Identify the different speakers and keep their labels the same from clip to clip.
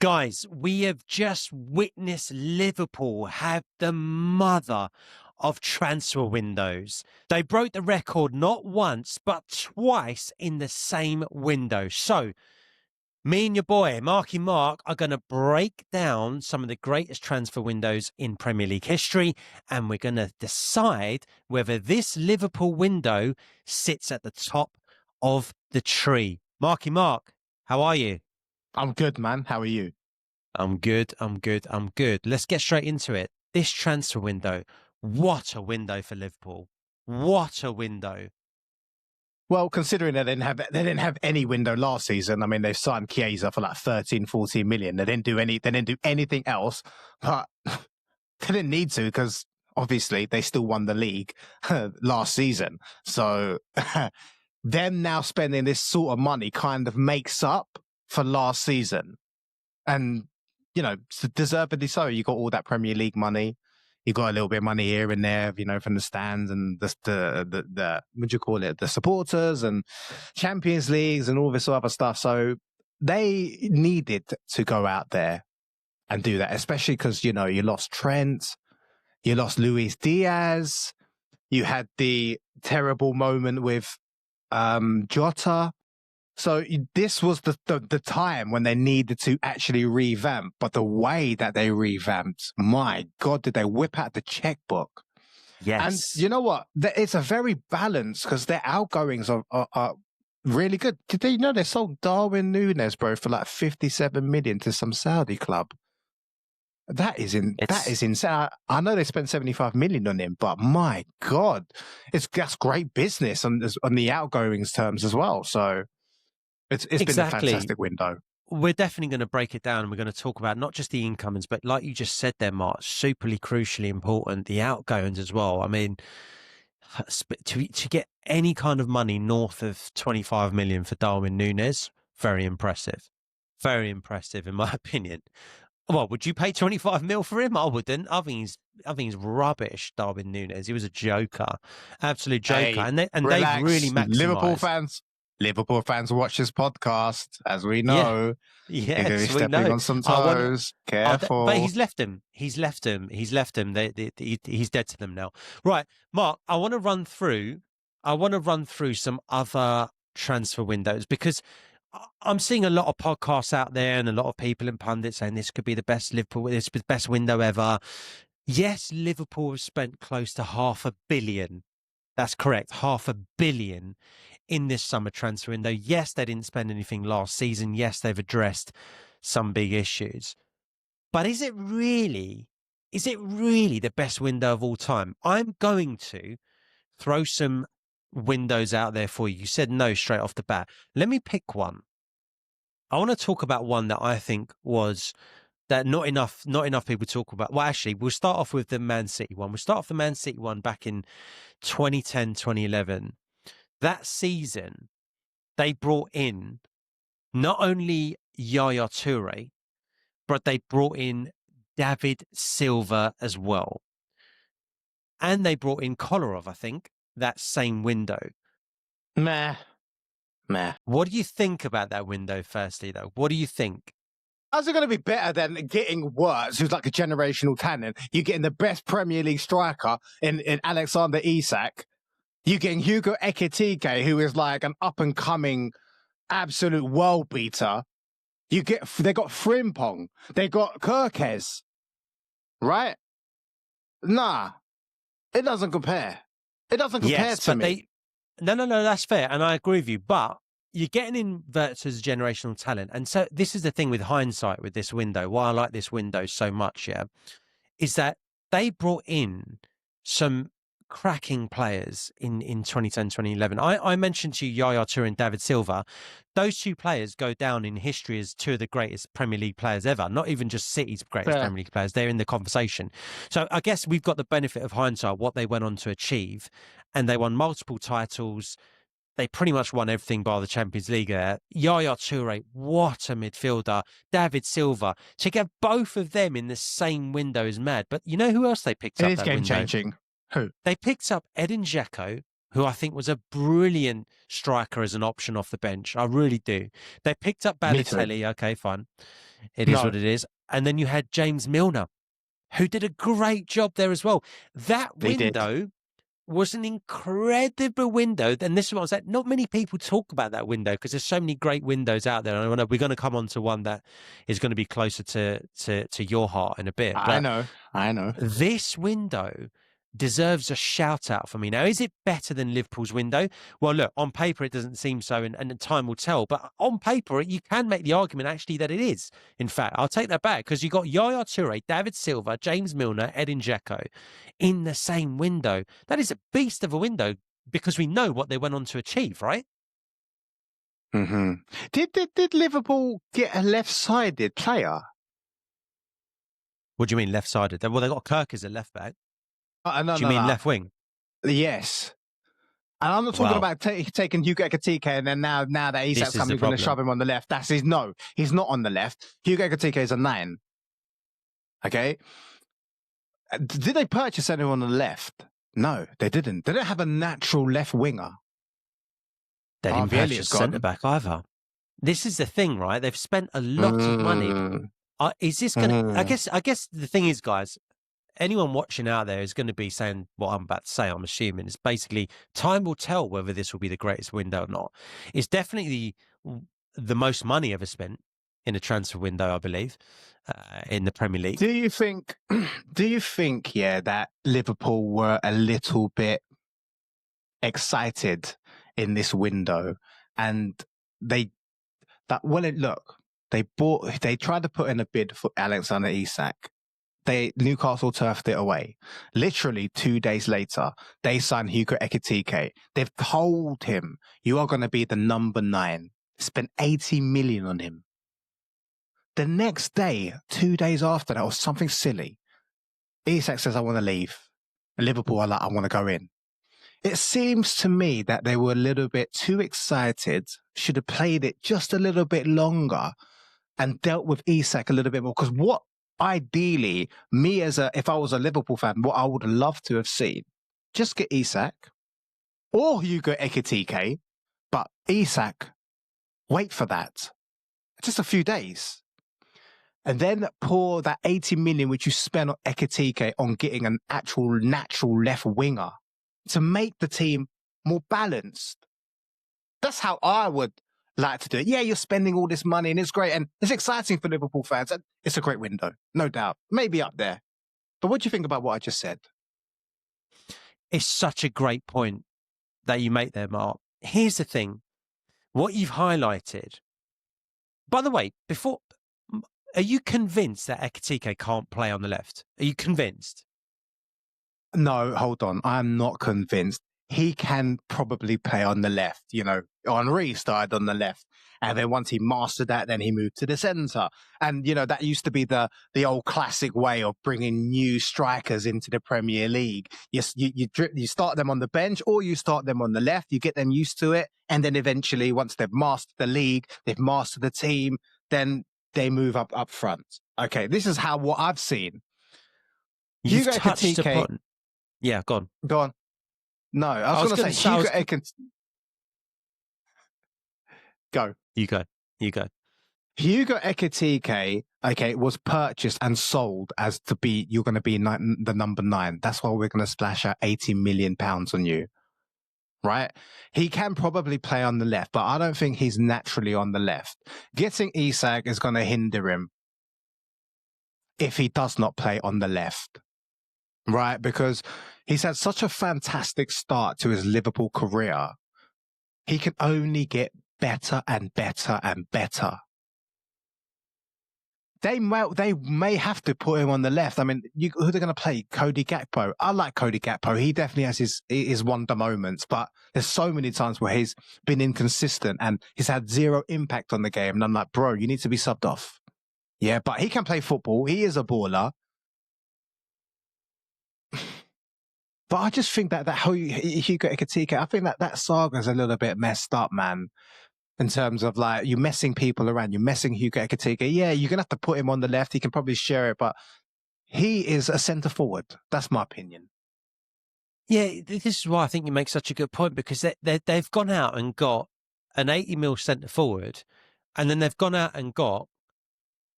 Speaker 1: Guys, we have just witnessed Liverpool have the mother of transfer windows. They broke the record not once, but twice in the same window. So, me and your boy, Marky Mark, are going to break down some of the greatest transfer windows in Premier League history, and we're going to decide whether this Liverpool window sits at the top of the tree. Marky Mark, how are you?
Speaker 2: I'm good, man. How are you?
Speaker 1: I'm good. Let's get straight into it. This transfer window, what a window for Liverpool. What a window.
Speaker 2: Well, considering they didn't have any window last season. I mean, they signed Chiesa for like 13, 14 million. They didn't do anything else, but they didn't need to because obviously they still won the league last season. So them now spending this sort of money kind of makes up for last season. And, you know, deservedly so. You got all that Premier League money. You got a little bit of money here and there, you know, from the stands and the what do you call it? The supporters and Champions Leagues and all this other stuff. So they needed to go out there and do that, especially because, you know, you lost Trent, you lost Luis Díaz, you had the terrible moment with Jota. So this was the time when they needed to actually revamp. But the way that they revamped, my God, did they whip out the checkbook?
Speaker 1: Yes.
Speaker 2: And you know what? It's a very balanced because their outgoings are really good. Did they know they sold Darwin Núñez, bro, for like 57 million to some Saudi club? That is insane. I know they spent 75 million on him, but my God, that's great business on the outgoings terms as well. So. It's been a fantastic window.
Speaker 1: We're definitely going to break it down and we're going to talk about not just the incomings, but like you just said there, Mark, superly crucially important, the outgoings as well. I mean, to get any kind of money north of 25 million for Darwin Núñez, very impressive. Very impressive in my opinion. Well, would you pay 25 mil for him? I wouldn't. I think he's rubbish, Darwin Núñez. He was a joker, absolute joker.
Speaker 2: Hey,
Speaker 1: and they really maximised.
Speaker 2: Liverpool fans watch this podcast, as we know.
Speaker 1: Yeah,
Speaker 2: you're going to be stepping on some toes. Careful.
Speaker 1: But he's left him. He's left him. He's dead to them now. Right, Mark, I want to run through some other transfer windows because I'm seeing a lot of podcasts out there and a lot of people and pundits saying this could be the best Liverpool, this is the best window ever. Yes, Liverpool have spent close to £500 million. That's correct, £500 million in this summer transfer window. Yes, they didn't spend anything last season. Yes, they've addressed some big issues. But is it really the best window of all time? I'm going to throw some windows out there for you. You said no straight off the bat. Let me pick one. I want to talk about one that I think was that not enough people talk about. Well, actually, we'll start off with the Man City one. We'll start off the Man City one back in 2010, 2011. That season, they brought in not only Yaya Toure, but they brought in David Silva as well. And they brought in Kolarov, I think, that same window.
Speaker 2: Meh.
Speaker 1: What do you think about that window, firstly, though? What do you think?
Speaker 2: How's it going to be better than getting Wirtz, who's like a generational talent? You're getting the best Premier League striker in Alexander Isak. You're getting Hugo Eketike, who is like an up-and-coming absolute world beater. They got Frimpong. They got Kerkez. Right? Nah. It doesn't compare. It doesn't compare to me.
Speaker 1: No, that's fair. And I agree with you. But you're getting in Wirtz as a generational talent. And so this is the thing with hindsight with this window, why I like this window so much, yeah, is that they brought in some cracking players in 2010, 2011. I mentioned to you Yaya Toure and David Silva. Those two players go down in history as two of the greatest Premier League players ever, not even just City's greatest Premier League players. They're in the conversation. So I guess we've got the benefit of hindsight, what they went on to achieve, and they won multiple titles. They pretty much won everything by the Champions League there. Yaya Toure, what a midfielder. David Silva. To get both of them in the same window is mad. But you know who else they picked up that window?
Speaker 2: It is game-changing. Who?
Speaker 1: They picked up Edin Dzeko who I think was a brilliant striker as an option off the bench. I really do. They picked up Balotelli. Okay, fine. It is what it is. And then you had James Milner, who did a great job there as well. That window was an incredible window. And this is what I was saying. Not many people talk about that window because there's so many great windows out there. And we're going to come on to one that is going to be closer to your heart in a bit.
Speaker 2: I know.
Speaker 1: This window deserves a shout out for me. Now, is it better than Liverpool's window? Well, look, on paper, it doesn't seem so, and time will tell. But on paper, you can make the argument actually that it is. In fact, I'll take that back because you got Yaya Toure, David Silva, James Milner, Edin Dzeko in the same window. That is a beast of a window because we know what they went on to achieve, right?
Speaker 2: Mm-hmm. Did Liverpool get a left-sided player?
Speaker 1: What do you mean left-sided? Well, they got Kerkez at left back.
Speaker 2: No,
Speaker 1: do you mean left wing?
Speaker 2: Yes. And I'm not talking about taking Hugo Eketike and then now that Isak's coming, you're going to shove him on the left. He's not on the left. Hugo Eketike is a 9. Okay? Did they purchase anyone on the left? No, they didn't. They don't have a natural left winger.
Speaker 1: They didn't purchase centre-back either. This is the thing, right? They've spent a lot of money. Is this going to... I guess the thing is, guys, anyone watching out there is going to be saying what I'm about to say, I'm assuming. It's basically time will tell whether this will be the greatest window or not. It's definitely the most money ever spent in a transfer window, I believe, in the Premier League.
Speaker 2: Do you think, that Liverpool were a little bit excited in this window and they tried to put in a bid for Alexander Isak. Newcastle turfed it away. Literally 2 days later, they signed Hugo Eketike. They've told him, you are going to be the number 9. Spent 80 million on him. The next day, 2 days after that, was something silly. Isak says, I want to leave. And Liverpool are like, I want to go in. It seems to me that they were a little bit too excited, should have played it just a little bit longer and dealt with Isak a little bit more. Because what ideally, if I was a Liverpool fan, what I would love to have seen, just get Isak or Hugo Eketike, but Isak, wait for that. Just a few days. And then pour that 80 million which you spent on Eketike on getting an actual natural left winger to make the team more balanced. That's how I would like to do it. Yeah, you're spending all this money and it's great and it's exciting for Liverpool fans. It's a great window, no doubt. Maybe up there. But what do you think about what I just said?
Speaker 1: It's such a great point that you make there, Mark. Here's the thing. What you've highlighted. By the way, are you convinced that Eketike can't play on the left? Are you convinced?
Speaker 2: No, hold on. I'm not convinced. He can probably play on the left. You know, Henry started on the left. And then once he mastered that, then he moved to the centre. And, you know, that used to be the old classic way of bringing new strikers into the Premier League. Yes, you start them on the bench or you start them on the left. You get them used to it. And then eventually, once they've mastered the league, they've mastered the team, then they move up front. Okay, this is what I've seen.
Speaker 1: You've touched upon... Yeah, go on.
Speaker 2: Go on. No, I was going to say, Hugo Eketike... Go.
Speaker 1: You go.
Speaker 2: Hugo Eketike, was purchased and sold as you're going to be the number 9. That's why we're going to splash out 80 million pounds on you. Right? He can probably play on the left, but I don't think he's naturally on the left. Getting Isak is going to hinder him if he does not play on the left. Right? Because he's had such a fantastic start to his Liverpool career. He can only get better and better and better. They may have to put him on the left. I mean, who are they going to play? Cody Gakpo. I like Cody Gakpo. He definitely has his wonder moments, but there's so many times where he's been inconsistent and he's had zero impact on the game. And I'm like, bro, you need to be subbed off. Yeah, but he can play football. He is a baller. But I just think that whole Hugo Eketike, I think that saga's a little bit messed up, man. In terms of like, you're messing people around, you're messing Hugo Eketike. Yeah, you're going to have to put him on the left. He can probably share it, but he is a centre forward. That's my opinion.
Speaker 1: Yeah, this is why I think you make such a good point, because they've gone out and got an 80 mil centre forward, and then they've gone out and got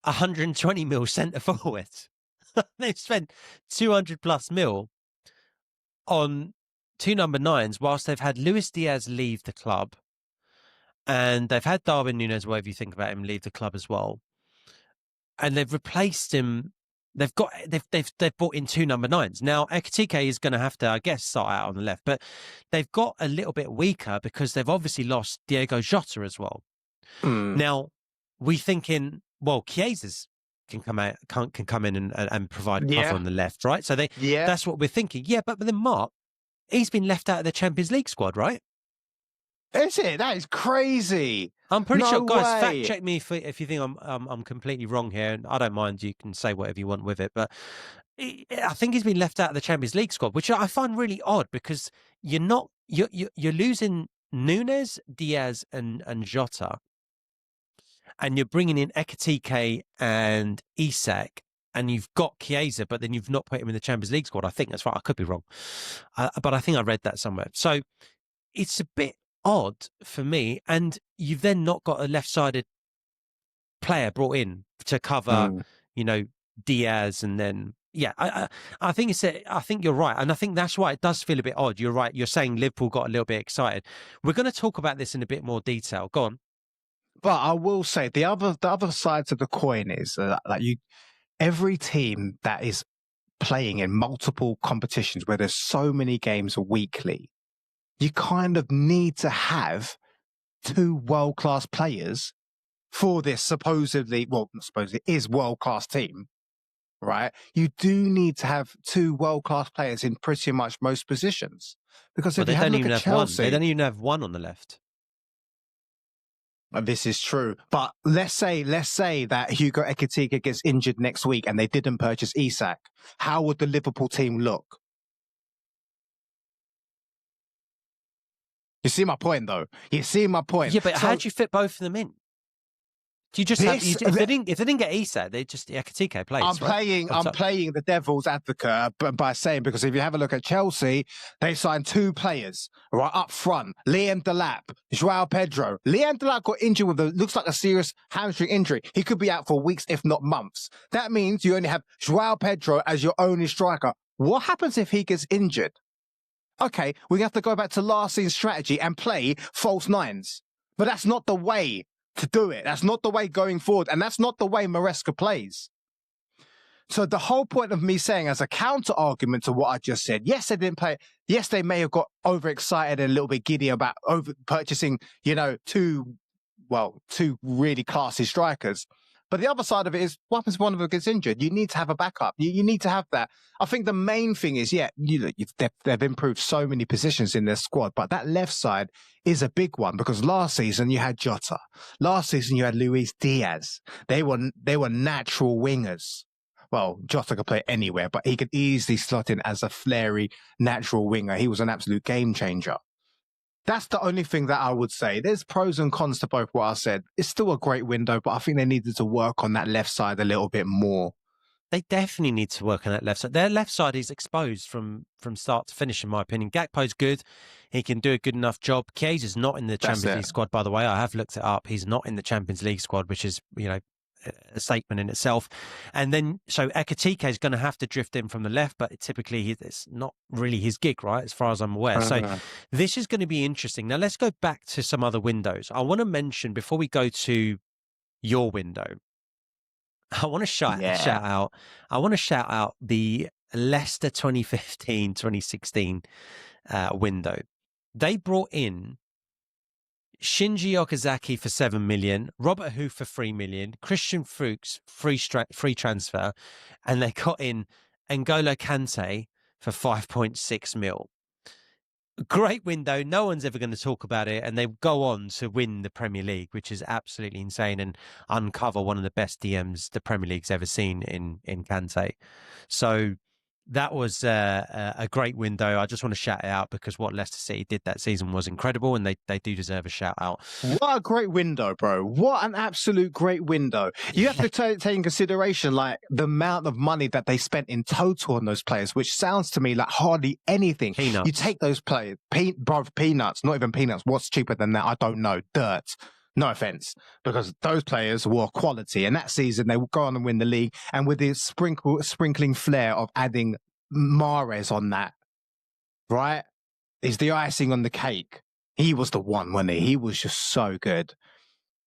Speaker 1: 120 mil centre forward. They've spent 200 plus mil on two number nines, whilst they've had Luis Díaz leave the club, and they've had Darwin Núñez, whatever you think about him, leave the club as well, and they've replaced him. They've brought in two number nines. Now Eketike is going to have to, I guess, start out on the left, but they've got a little bit weaker because they've obviously lost Diogo Jota as well. Now we thinking, well, Chiesa can come in and provide cover on the left, right? So that's what we're thinking. Yeah, but then Mark, he's been left out of the Champions League squad, right?
Speaker 2: Is it? That is crazy.
Speaker 1: I'm pretty sure, guys. Fact check me if you think I'm completely wrong here, and I don't mind. You can say whatever you want with it, but I think he's been left out of the Champions League squad, which I find really odd, because you're losing Núñez, Díaz, and Jota, and you're bringing in Eketike and Isak, and you've got Chiesa, but then you've not put him in the Champions League squad. I think that's right. I could be wrong, but I think I read that somewhere. So it's a bit odd for me, and you've then not got a left-sided player brought in to cover, Díaz, and then I think I think you're right, and I think that's why it does feel a bit odd. You're right. You're saying Liverpool got a little bit excited. We're going to talk about this in a bit more detail. Go on.
Speaker 2: But I will say the other side to the coin is every team that is playing in multiple competitions where there's so many games weekly, you kind of need to have two world-class players for this supposedly is world-class team, right? You do need to have two world-class players in pretty much most positions, because if you have a look at Chelsea,
Speaker 1: they don't even have one on the left.
Speaker 2: This is true, but let's say that Hugo Eketike gets injured next week and they didn't purchase Isak. How would the Liverpool team look? You see my point, though. You see my point.
Speaker 1: Yeah, but how do you fit both of them in? Do you just if they didn't get Isak, they just Eketike plays.
Speaker 2: I'm playing the devil's advocate by saying, because if you have a look at Chelsea, they signed two players right up front: Liam Delap, Joao Pedro. Liam Delap got injured with looks like a serious hamstring injury. He could be out for weeks, if not months. That means you only have Joao Pedro as your only striker. What happens if he gets injured? Okay, we have to go back to last season's strategy and play false nines. But that's not the way to do it. That's not the way going forward. And that's not the way Maresca plays. So the whole point of me saying, as a counter argument to what I just said, yes, they didn't play. Yes, they may have got overexcited and a little bit giddy about over purchasing, two really classy strikers. But the other side of it is, what happens if one of them gets injured? You need to have a backup. You need to have that. I think the main thing is, they've improved so many positions in their squad, but that left side is a big one, because last season you had Jota. Last season you had Luis Díaz. They were natural wingers. Well, Jota could play anywhere, but he could easily slot in as a flary natural winger. He was an absolute game changer. That's the only thing that I would say. There's pros and cons to both what I said. It's still a great window, but I think they needed to work on that left side a little bit more.
Speaker 1: They definitely need to work on that left side. Their left side is exposed from start to finish, in my opinion. Gakpo's good. He can do a good enough job. Chiesa's not in the Champions League squad, by the way. I have looked it up. He's not in the Champions League squad, which is, a statement in itself. And then, so Eketike is going to have to drift in from the left, but typically it's not really his gig, right? As far as I'm aware. So this is going to be interesting. Now let's go back to some other windows. I want to mention, before we go to your window, I want to shout out the Leicester 2015-2016 window. They brought in Shinji Okazaki for 7 million, Robert Hu for 3 million, Christian Fuchs free transfer, and they got in N'Golo Kante for 5.6 mil. Great window. No one's ever going to talk about it, and they go on to win the Premier League, which is absolutely insane, and uncover one of the best DMs the Premier League's ever seen in Kante. So that was a great window. I just want to shout it out because what Leicester City did that season was incredible, and they do deserve a shout out.
Speaker 2: What a great window, bro. What an absolute great window. You have to take in consideration like the amount of money that they spent in total on those players, which sounds to me like hardly anything.
Speaker 1: Peanuts.
Speaker 2: You take those players, peanuts, not even peanuts. What's cheaper than that? I don't know. Dirt. No offense, because those players were quality. And that season, they would go on and win the league. And with this sprinkling flair of adding Mahrez on that, right, is the icing on the cake. He was the one, wasn't he? He was just so good.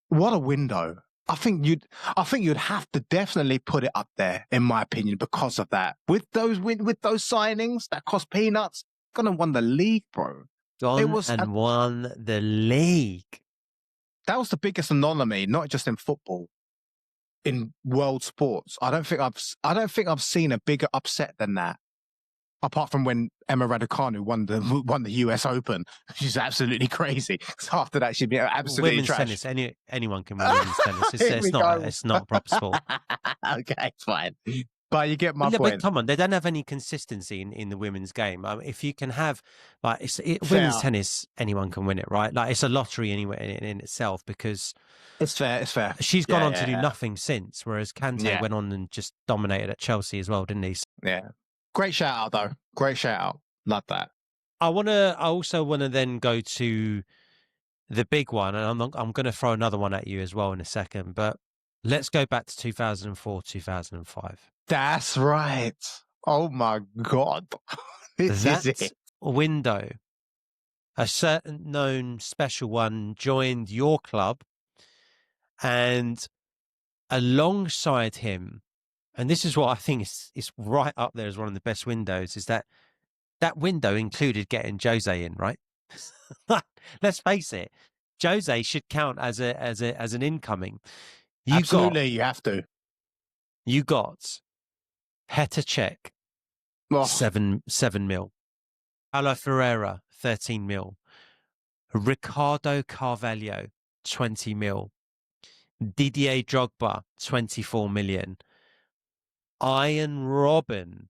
Speaker 2: What a window. I think you'd have to definitely put it up there, in my opinion, because of that. With those signings that cost peanuts, gonna won the league, bro.
Speaker 1: Won the league.
Speaker 2: That was the biggest anomaly, not just in football, in world sports. I don't think I've seen a bigger upset than that. Apart from when Emma Raducanu won the US Open, which is absolutely crazy. Because after that, she'd be absolutely
Speaker 1: women's
Speaker 2: trash.
Speaker 1: Tennis. Anyone can win women's tennis. It's not a proper sport.
Speaker 2: Okay, fine. But you get my point.
Speaker 1: But come on, they don't have any consistency in the women's game. If you can have women's tennis, anyone can win it, right? Like it's a lottery anyway in itself because
Speaker 2: it's fair.
Speaker 1: She's gone on to do nothing since, whereas Kante went on and just dominated at Chelsea as well, didn't he?
Speaker 2: Yeah, great shout out though. Great shout out. Love that.
Speaker 1: I also want to then go to the big one, and I'm going to throw another one at you as well in a second, but let's go back to 2004, 2005.
Speaker 2: That's right. Oh my God.
Speaker 1: That window, a certain known special one joined your club, and alongside him, and this is what I think is right up there as one of the best windows, is that window included getting Jose in, right? Let's face it, Jose should count as an incoming. You
Speaker 2: have to.
Speaker 1: You got Petr Čech, 7 mil. Paulo Ferreira, 13 mil. Ricardo Carvalho, 20 mil. Didier Drogba, 24 million. Ian Robben,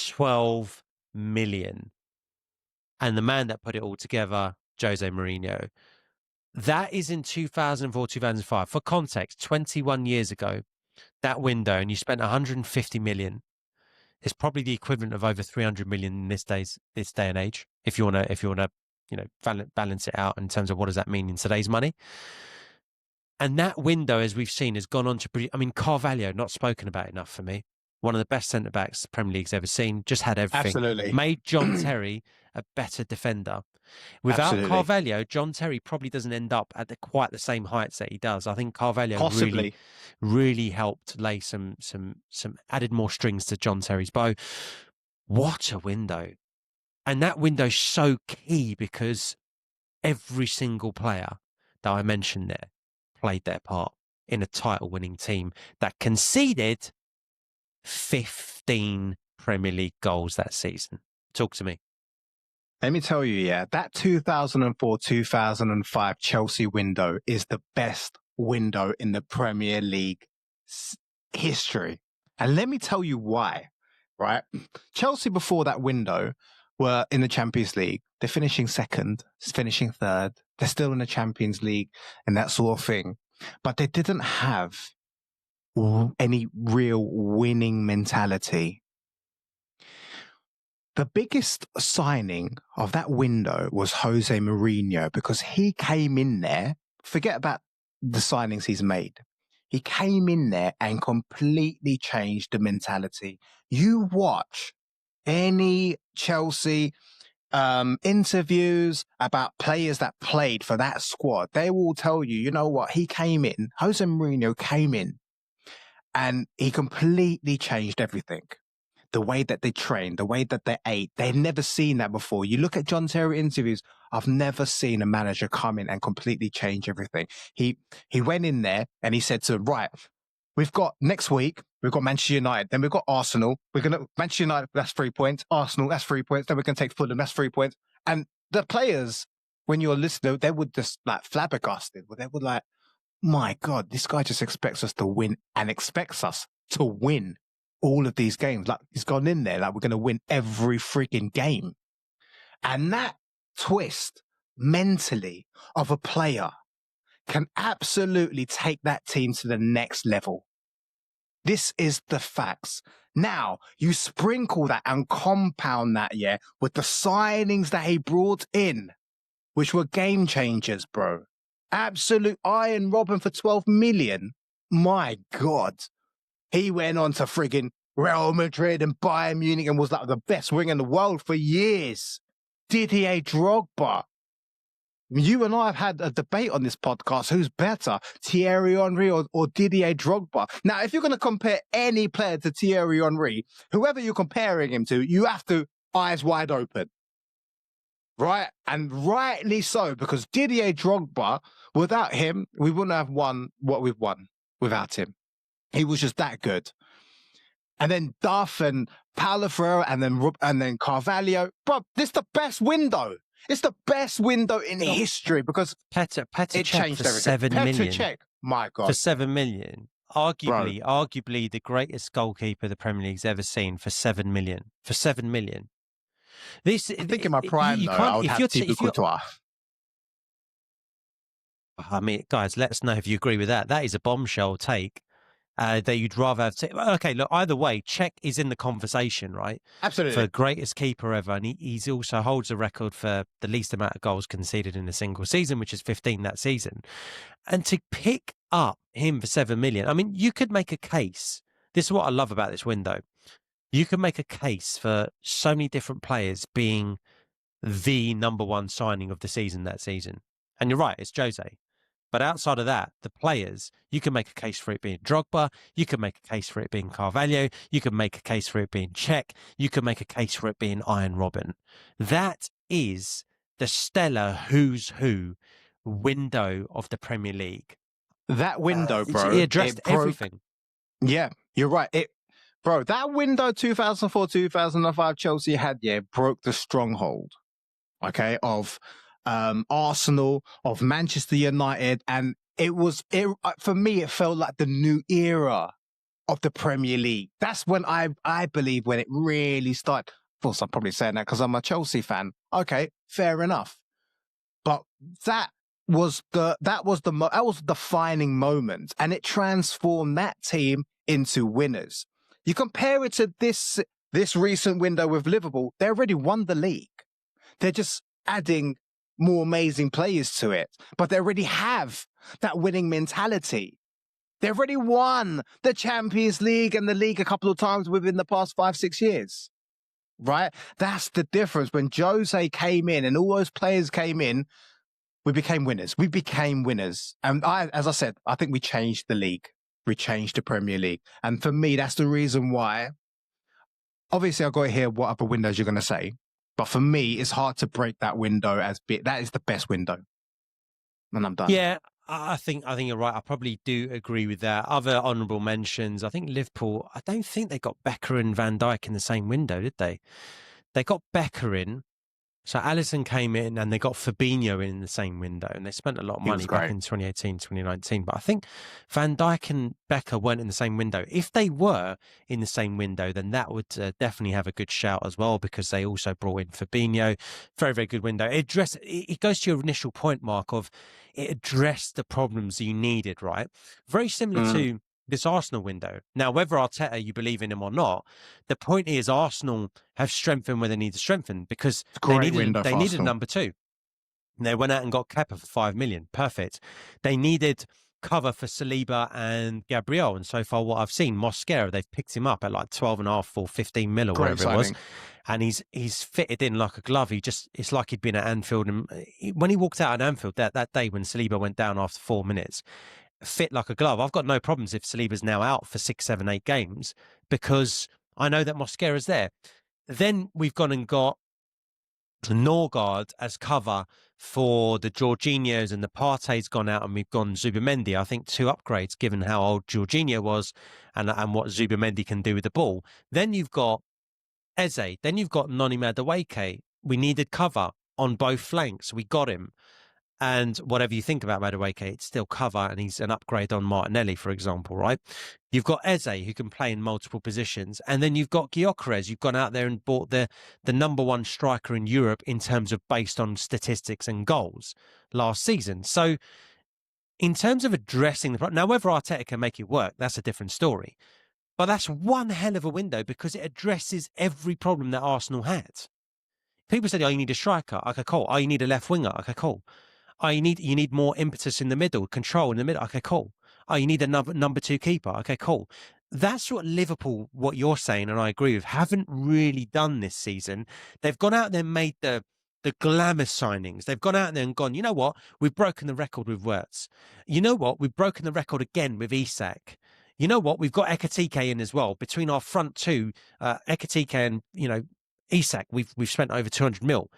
Speaker 1: 12 million. And the man that put it all together, Jose Mourinho. That is in 2004, 2005. For context, 21 years ago, that window, and you spent 150 million. It's probably the equivalent of over 300 million in this day and age. If you want to, balance it out in terms of what does that mean in today's money. And that window, as we've seen, has gone on to produce. I mean, Carvalho, not spoken about enough for me. One of the best centre backs the Premier League's ever seen. Just had everything.
Speaker 2: Absolutely.
Speaker 1: Made John Terry a better defender. Without Carvalho, John Terry probably doesn't end up at quite the same heights that he does. I think Carvalho really helped lay some added more strings to John Terry's bow. What a window. And that window's so key because every single player that I mentioned there played their part in a title-winning team that conceded 15 Premier League goals that season. Talk to me.
Speaker 2: Let me tell you, that 2004-2005 Chelsea window is the best window in the Premier League history. And let me tell you why, right? Chelsea before that window were in the Champions League. They're finishing second, finishing third. They're still in the Champions League and that sort of thing. But they didn't have any real winning mentality. The biggest signing of that window was Jose Mourinho because he came in there, forget about the signings he's made. He came in there and completely changed the mentality. You watch any Chelsea interviews about players that played for that squad, they will tell you, you know what, Jose Mourinho came in and he completely changed everything. The way that they trained, the way that they ate, they'd never seen that before. You look at John Terry interviews, I've never seen a manager come in and completely change everything. He went in there and he said to them, right, we've got next week, we've got Manchester United, then we've got Arsenal. Manchester United, that's 3 points. Arsenal, that's 3 points. Then we're going to take Fulham, that's 3 points. And the players, when you're listening, they would just like flabbergasted. They would like, my God, this guy just expects us to win and expects us to win all of these games. Like, he's gone in there like we're going to win every freaking game. And that twist mentally of a player can absolutely take that team to the next level. This is the facts. Now, you sprinkle that and compound that, yeah, with the signings that he brought in, which were game changers, bro. Absolute iron Robben for 12 million. My God. He went on to friggin' Real Madrid and Bayern Munich and was like the best winger in the world for years. Didier Drogba. You and I have had a debate on this podcast. Who's better, Thierry Henry or Didier Drogba? Now, if you're going to compare any player to Thierry Henry, whoever you're comparing him to, you have to eyes wide open. Right? And rightly so, because Didier Drogba, without him, we wouldn't have won what we've won without him. He was just that good. And then Duff and Palafrero and then Carvalho. Bro, this is the best window. It's the best window in history because
Speaker 1: Petr
Speaker 2: it
Speaker 1: Čech
Speaker 2: changed
Speaker 1: for
Speaker 2: everything.
Speaker 1: 7 million.
Speaker 2: Petr Čech, my God.
Speaker 1: For 7 million. Arguably the greatest goalkeeper the Premier League's ever seen for 7 million. For 7 million.
Speaker 2: I think in my prime, though, I would have Thibaut Courtois.
Speaker 1: I mean, guys, let us know if you agree with that. That is a bombshell take. That you'd rather have... Okay, look, either way, Čech is in the conversation, right?
Speaker 2: Absolutely.
Speaker 1: For greatest keeper ever. And he's also holds a record for the least amount of goals conceded in a single season, which is 15 that season. And to pick up him for 7 million, I mean, you could make a case. This is what I love about this window. You can make a case for so many different players being the number one signing of the season that season. And you're right, it's Jose. But outside of that, the players, you can make a case for it being Drogba, you can make a case for it being Carvalho, you can make a case for it being Čech, you can make a case for it being Iron Robben. That is the stellar who's who window of the Premier League.
Speaker 2: That window, bro.
Speaker 1: It addressed everything.
Speaker 2: Yeah, you're right. Bro, that window 2004-2005 Chelsea had, broke the stronghold, okay, of Arsenal, of Manchester United, and for me, it felt like the new era of the Premier League. That's when I believe when it really started. Of course, I'm probably saying that because I'm a Chelsea fan. Okay, fair enough. But that was the defining moment, and it transformed that team into winners. You compare it to this recent window with Liverpool, they already won the league. They're just adding more amazing players to it, but they already have that winning mentality. They've already won the Champions League and the league a couple of times within the past 5-6 years, right? That's the difference. When Jose came in and all those players came in, we became winners. We became winners. And as I said, I think we changed the league. We changed the Premier League. And for me, that's the reason why. Obviously, I've got to hear what other windows you're going to say. But for me, it's hard to break that window as big. That is the best window. And I'm done.
Speaker 1: Yeah, I think you're right. I probably do agree with that. Other honourable mentions, I think Liverpool, I don't think they got Becker and Van Dijk in the same window, did they? They got Becker in. So Alisson came in and they got Fabinho in the same window, and they spent a lot of money back in 2018, 2019. But I think Van Dijk and Becker weren't in the same window. If they were in the same window, then that would definitely have a good shout as well, because they also brought in Fabinho. Very, very good window. It goes to your initial point, Mark, of it addressed the problems you needed, right? Very similar to this Arsenal window. Now, whether Arteta, you believe in him or not, the point is Arsenal have strengthened where they need to strengthen, because they needed number two. And they went out and got Kepa for 5 million. Perfect. They needed cover for Saliba and Gabriel. And so far, what I've seen, Mosquera, they've picked him up at like 12.5 or 15 mil or whatever it was. And he's fitted in like a glove. It's like he'd been at Anfield. And when he walked out at Anfield that day when Saliba went down after 4 minutes, fit like a glove. I've got no problems if Saliba's now out for 6, 7, 8 games, because I know that Mosquera's there. Then we've gone and got Norgard as cover for the Jorginhos, and the Partey's gone out, and we've gone Zubimendi. I think 2 upgrades given how old Jorginho was and what Zubimendi can do with the ball. Then you've got Eze. Then you've got Noni Madueke. We needed cover on both flanks. We got him. And whatever you think about Madueke, it's still cover, and he's an upgrade on Martinelli, for example, right? You've got Eze, who can play in multiple positions. And then you've got Gyökeres. You've gone out there and bought the number one striker in Europe in terms of based on statistics and goals last season. So in terms of addressing the problem, now whether Arteta can make it work, that's a different story. But that's one hell of a window because it addresses every problem that Arsenal had. People said, oh, you need a striker. Okay, cool. Oh, you need a left winger. Okay, cool. Oh, you need more impetus in the middle, control in the middle. Okay, cool. Oh, you need a number two keeper. Okay, cool. That's what Liverpool, what you're saying, and I agree with, haven't really done this season. They've gone out there and made the glamour signings. They've gone out there and gone, you know what? We've broken the record with Wirtz. You know what? We've broken the record again with Isak. You know what? We've got Eketike in as well. Between our front two, Eketike and, Isak, we've spent over 200 mil.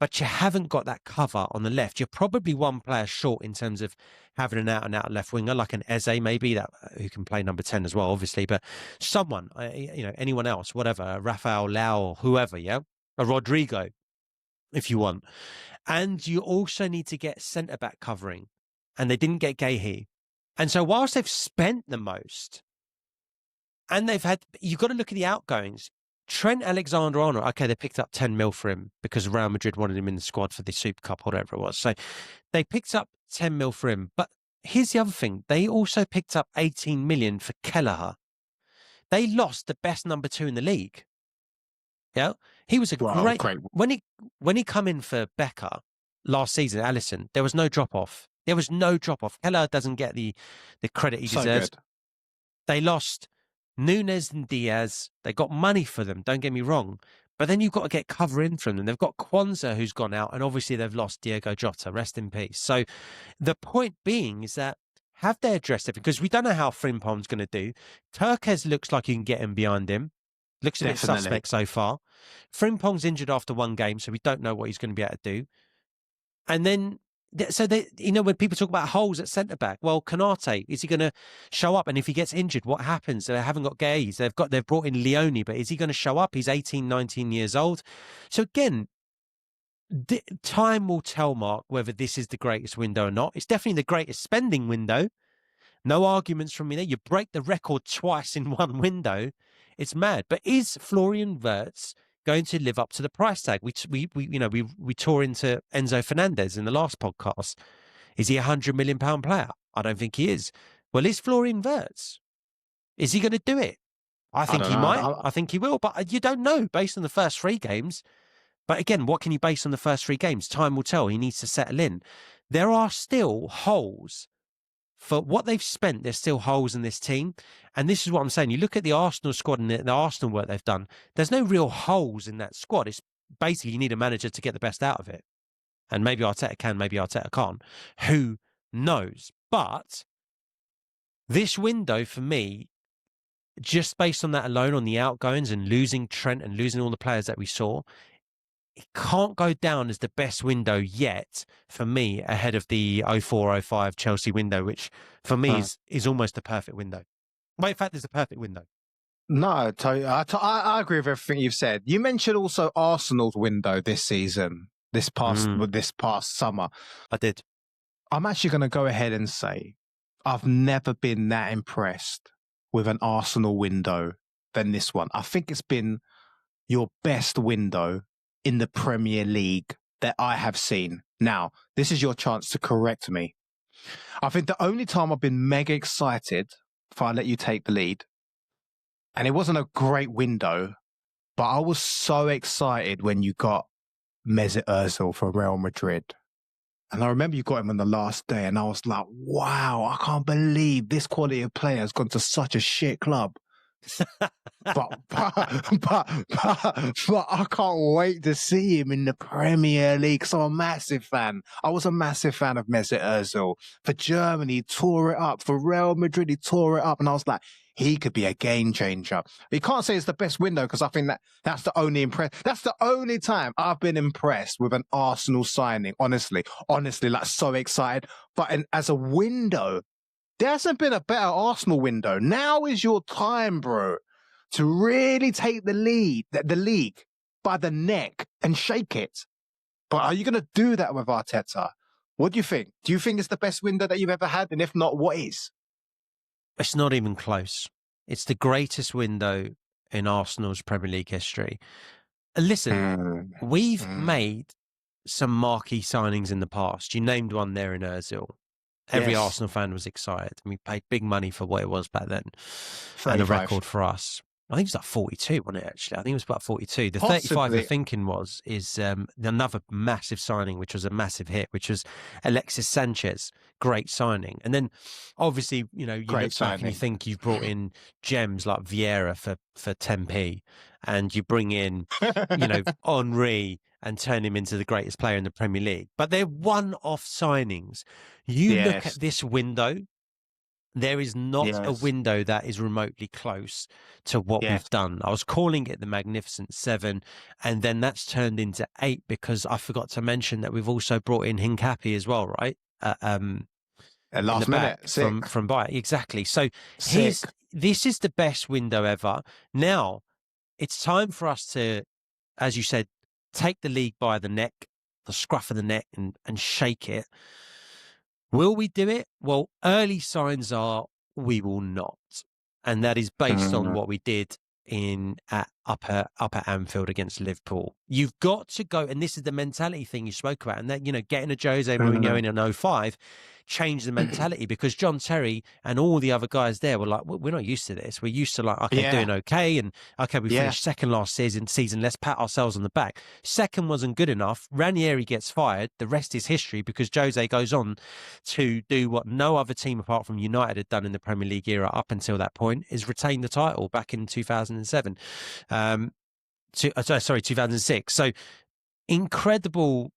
Speaker 1: But you haven't got that cover on the left. You're probably one player short in terms of having an out-and-out left winger, like an Eze maybe, that who can play number 10 as well, obviously. But someone, anyone else, whatever, Rafael Lau or whoever, yeah? A Rodrigo, if you want. And you also need to get centre-back covering. And they didn't get Guéhi. And so whilst they've spent the most, and you've got to look at the outgoings. Trent Alexander-Arnold, okay, they picked up 10 mil for him because Real Madrid wanted him in the squad for the Super Cup, whatever it was. So they picked up 10 mil for him. But here's the other thing. They also picked up 18 million for Kelleher. They lost the best number 2 in the league. Yeah. He was great. When he come in for Becker last season, Alisson, there was no drop-off. There was no drop-off. Kelleher doesn't get the credit he deserves.
Speaker 2: Good.
Speaker 1: They lost Núñez and Díaz. They got money for them, don't get me wrong. But then you've got to get cover in from them. They've got Kwanzaa, who's gone out, and obviously they've lost Diogo Jota. Rest in peace. So the point being is that have they addressed it? Because we don't know how Frimpong's going to do. Kerkez looks like you can get him behind him. Looks a bit suspect so far. Frimpong's injured after one game, so we don't know what he's going to be able to do. And then, so when people talk about holes at centre-back, well, Konate, is he going to show up? And if he gets injured, what happens? They haven't got Gaze. They've brought in Leone, but is he going to show up? He's 18, 19 years old. So again, time will tell, Mark, whether this is the greatest window or not. It's definitely the greatest spending window. No arguments from me there. You break the record twice in one window. It's mad. But is Florian Wirtz going to live up to the price tag? We tore into Enzo Fernandez in the last podcast. Is he £100 million player? I don't think he is. Well, is Florian Wirtz? Is he going to do it? I think he might. I think he will, but you don't know based on the first 3 games. But again, what can you base on the first 3 games? Time will tell. He needs to settle in. There are still holes. For what they've spent, there's still holes in this team. And this is what I'm saying. You look at the Arsenal squad and the Arsenal work they've done, there's no real holes in that squad. It's basically you need a manager to get the best out of it. And maybe Arteta can, maybe Arteta can't. Who knows? But this window for me, just based on that alone, on the outgoings and losing Trent and losing all the players that we saw, it can't go down as the best window yet for me ahead of the 04-05 Chelsea window, which for me is almost the perfect window. Well, in fact, it's the perfect window.
Speaker 2: No, I agree with everything you've said. You mentioned also Arsenal's window this season, this past summer.
Speaker 1: I did.
Speaker 2: I'm actually going to go ahead and say I've never been that impressed with an Arsenal window than this one. I think it's been your best window in the Premier League that I have seen. Now, this is your chance to correct me. I think the only time I've been mega excited, if I let you take the lead, and it wasn't a great window, but I was so excited when you got Mesut Ozil from Real Madrid. And I remember you got him on the last day, and I was like, wow, I can't believe this quality of player has gone to such a shit club. but I can't wait to see him in the Premier League. So I'm a massive fan. I was a massive fan of Mesut Ozil. For Germany, he tore it up. For Real Madrid, he tore it up. And I was like, he could be a game changer. You can't say it's the best window because I think that's the only time I've been impressed with an Arsenal signing. Honestly, like so excited. But as a window, there hasn't been a better Arsenal window. Now is your time, bro, to really take the league by the neck and shake it. But are you going to do that with Arteta? What do you think? Do you think it's the best window that you've ever had? And if not, what is?
Speaker 1: It's not even close. It's the greatest window in Arsenal's Premier League history. Listen, we've made some marquee signings in the past. You named one there in Ozil. Every Arsenal fan was excited. And we paid big money for what it was back then.
Speaker 2: 35.
Speaker 1: And a record for us. I think it was like 42, wasn't it, actually? I think it was about 42. The
Speaker 2: Possibly.
Speaker 1: 35 we're thinking is another massive signing, which was a massive hit, which was Alexis Sanchez. Great signing. And then, obviously, you look back and you think you've brought in gems like Vieira for 10p, and you bring in, Henry and turn him into the greatest player in the Premier League. But they're one-off signings. You look at this window, there is not a window that is remotely close to what we've done. I was calling it the Magnificent Seven, and then that's turned into 8 because I forgot to mention that we've also brought in Hincapi as well, right?
Speaker 2: At last minute
Speaker 1: from Bayern. Exactly. So this is the best window ever. Now, it's time for us to, as you said, take the league by the neck, the scruff of the neck, and shake it. Will we do it? Well, early signs are we will not. And that is based on what we did up at Anfield against Liverpool. You've got to go, and this is the mentality thing you spoke about, and that, getting a Jose Mourinho in 2005 changed the mentality, because John Terry and all the other guys there were like, we're not used to this. We're used to doing okay, and we finished second last season, let's pat ourselves on the back. Second wasn't good enough. Ranieri gets fired. The rest is history, because Jose goes on to do what no other team apart from United had done in the Premier League era up until that point, is retain the title back in 2007. 2006. So incredible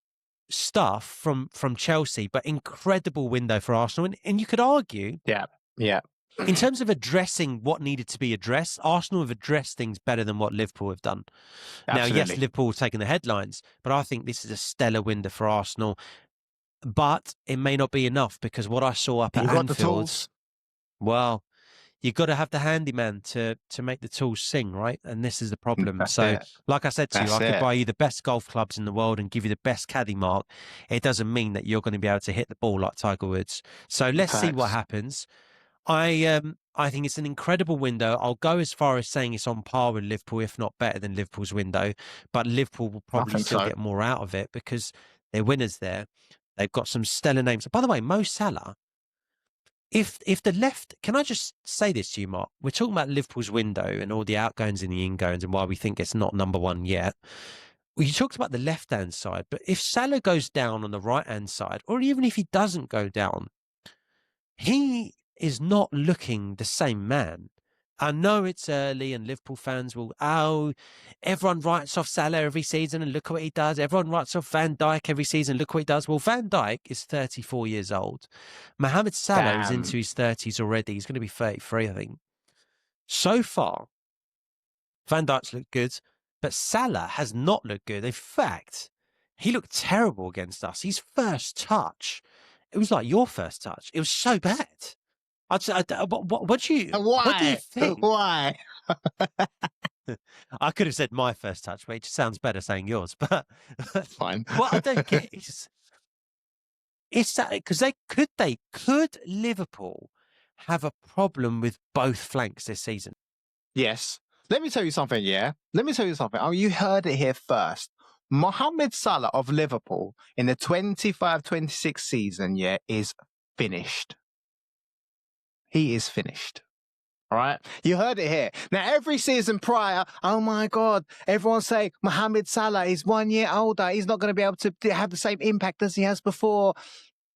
Speaker 1: stuff from Chelsea, but incredible window for Arsenal. And you could argue, in terms of addressing what needed to be addressed, Arsenal have addressed things better than what Liverpool have done. Absolutely. Now, yes, Liverpool have taken the headlines, but I think this is a stellar window for Arsenal. But it may not be enough, because what I saw up at Anfield, well, you've got to have the handyman to make the tools sing, right? And this is the problem. Like I said to you, I could buy you the best golf clubs in the world and give you the best caddy mark. It doesn't mean that you're going to be able to hit the ball like Tiger Woods. So let's see what happens. I think it's an incredible window. I'll go as far as saying it's on par with Liverpool, if not better than Liverpool's window. But Liverpool will probably still get more out of it, because they're winners there. They've got some stellar names. By the way, Mo Salah, If the left, can I just say this to you, Mark? We're talking about Liverpool's window and all the outgoings and the ingoings and why we think it's not number one yet. Well, you talked about the left-hand side, but if Salah goes down on the right-hand side, or even if he doesn't go down, he is not looking the same man. I know it's early and Liverpool fans will, everyone writes off Salah every season and look at what he does. Everyone writes off Van Dijk every season, look what he does. Well, Van Dijk is 34 years old. Mohamed Salah is into his 30s already. He's going to be 33, I think. So far, Van Dijk's looked good, but Salah has not looked good. In fact, he looked terrible against us. His first touch, it was like your first touch. It was so bad. What do you think?
Speaker 2: Why?
Speaker 1: I could have said my first touch, but it just sounds better saying yours. But
Speaker 2: fine.
Speaker 1: What I don't get is that because could Liverpool have a problem with both flanks this season?
Speaker 2: Yes. Let me tell you something. Oh, you heard it here first. Mohamed Salah of Liverpool in the 25-26 season, is finished. He is finished. All right. You heard it here. Now, every season prior, oh my God, everyone say Mohamed Salah is 1 year older. He's not going to be able to have the same impact as he has before.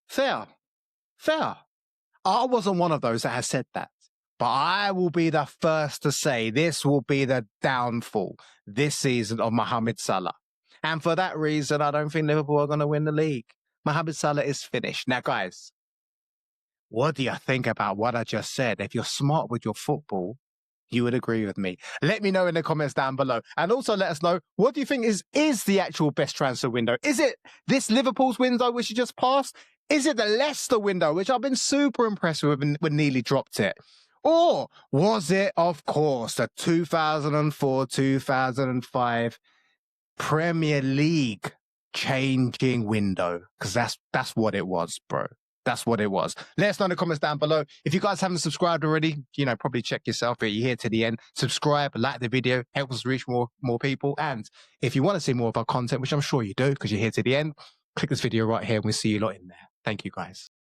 Speaker 2: Fair. I wasn't one of those that has said that. But I will be the first to say this will be the downfall this season of Mohamed Salah. And for that reason, I don't think Liverpool are going to win the league. Mohamed Salah is finished. Now, guys, what do you think about what I just said? If you're smart with your football, you would agree with me. Let me know in the comments down below. And also let us know, what do you think is the actual best transfer window? Is it this Liverpool's window, which you just passed? Is it the Leicester window, which I've been super impressed with and nearly dropped it? Or was it, of course, the 2004-2005 Premier League changing window, because that's what it was, bro. That's what it was. Let us know in the comments down below. If you guys haven't subscribed already, probably check yourself. But you're here to the end. Subscribe, like the video, helps us reach more people. And if you want to see more of our content, which I'm sure you do, because you're here to the end, click this video right here and we'll see you lot in there. Thank you, guys.